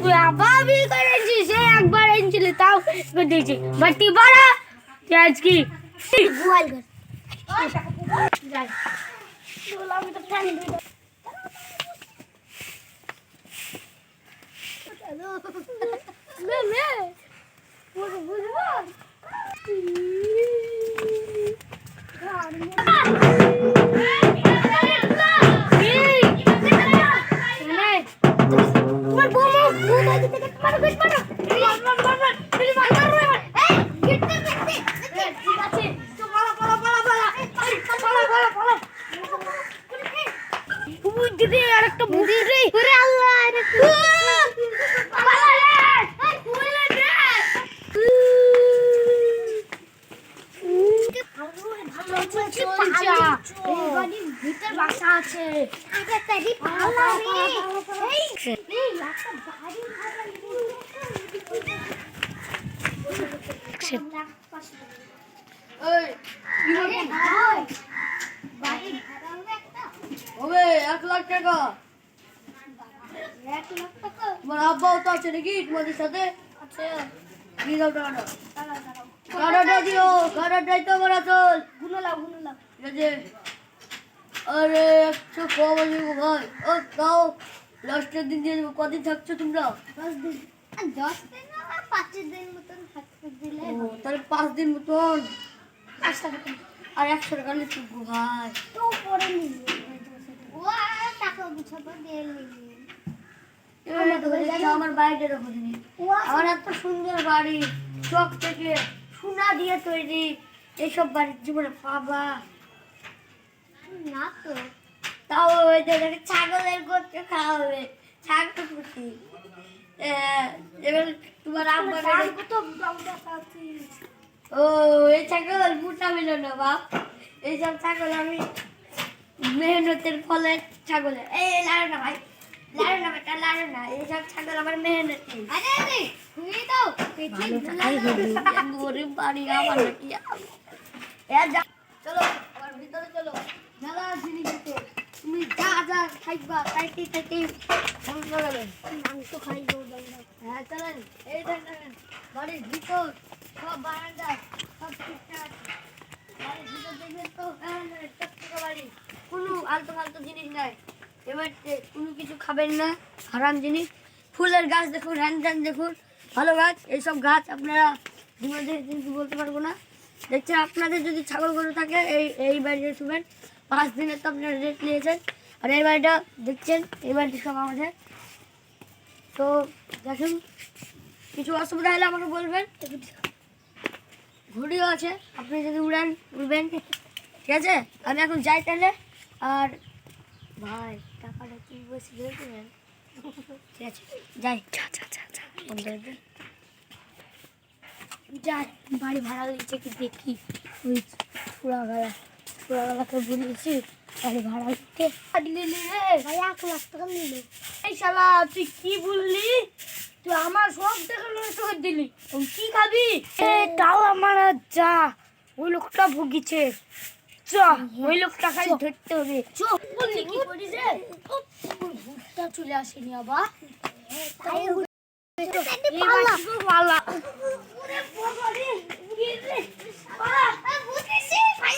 তুই আবার বিয়ে করেছিস, সে একবার এনেছিলি তাও দিয়েছি বাটি বড়া তুই আজ কি গোয়াল ঘর যাই আমি তো ফ্যান দিয়ে লে লে পুরো বুঝবো দিদি আরেকটা বুদ্ধি রে ওরে আল্লাহ আরে পালা রে কুলে রে ভালো চলছে এই বাড়ির ভিতর বাসা আছে এটা তারি পালা রে এই একটা বাড়ি ভাড়া এই কি বলবি বাড়ি ভাড়া হবে একটা ওবে 1 লাখ টাকা 1 লাখ টাকা তোমার আব্বাও তো আছে নাকি তোমাদের সাথে আছে দিয়ে দাও টাকাটা দাঁড়াও টাকাটা দিও টাকাটাই তো আমার আসল গুনলাও ঠিক আছে আরে একশো কম আছে গো ভাই ও তাও লাস্টের দিন দিয়ে দেবো কদিন থাকছো তোমরা 10 দিন 10 দিন না 5 দিন মতন থাকতে দিলে ও তাহলে 5 দিন মতন 5 টাকা আর 100 টাকা নিচ্ছি গো ভাই তো পরে নিয়ে ও টাকা গুছাবো দিয়ে নিয়ে আমার বাড়িটা দেখো তুমি আমার এত সুন্দর বাড়ি চক থেকে সোনা দিয়ে তৈরি এইসব বাড়ির জীবনে পাবা না তো তাও ওই যে ছাগলের গোস্ত খাওয়া হবে ছাগল পুষি এবার তোমার আব্বা কত দামটা আছে ও এই ছাগল মোটা মিল না বাপ এইসব ছাগল আমি মেহনতের ফলে ছাগল এই লাড়ো না ভাই লাড়ো না বেটা লাড়ো না এইসব ছাগল আমার মেহনত আরে আরে তুই দাও গরিব বাড়ি আমার নাকি চলো আমার ভিতরে চলো মেলা জিনিস আছে তুমি যা যা খাইবা খাইতে খাইতে ভালো লাগবে মাংস খাই গো হ্যাঁ চলেন এই দেখেন বাড়ির ভিতর সব বারান্দা সব ঠিকঠাক বাড়ির ভিতর দেখবেন তো টকটকে বাড়ি কোনো আলতো ফালতো জিনিস নাই এবার কোনো কিছু খাবেন না হারাম জিনিস ফুলের গাছ দেখুন হ্যান ত্যান দেখুন ভালো গাছ এইসব গাছ আপনারা জীবনে কিন্তু বলতে পারবো না দেখছেন আপনাদের যদি ছাগল গরু থাকে এই বাড়িতে শুবেন 5 দিনের তো আপনারা রেট নিয়েছেন আর এই বাড়িটা দেখছেন এই বাড়িটি সব আমাদের তো দেখুন কিছু অসুবিধা হলে আমাকে বলবেন ঘুড়িও আছে আপনি যদি উড়বেন ঠিক আছে আমি এখন যাই তাহলে আর ভাই টাকাটা কি বসে দেবেন ঠিক আছে যাই যাই বাড়ি ভাড়া দিয়েছে কি দেখি ওই পুরাগালাকে বলেছি বাড়ি ভাড়া দিতে নিলি রে ভাই 1 লাখ টাকা নিল এই শালা তুই কি বললি তুই আমার সব টাকা নষ্ট করে দিলি তুই কি খাবি তাও আমার যা ওই লোকটা ভুগিছে চ ওই লোকটা খালি ধরতে হবে চ বললি কি করিস রে ভূতটা চলে আসেনি আবার পালা ওরে বাবা রে উড়িয়ে রে পালা বুঝিস ভাই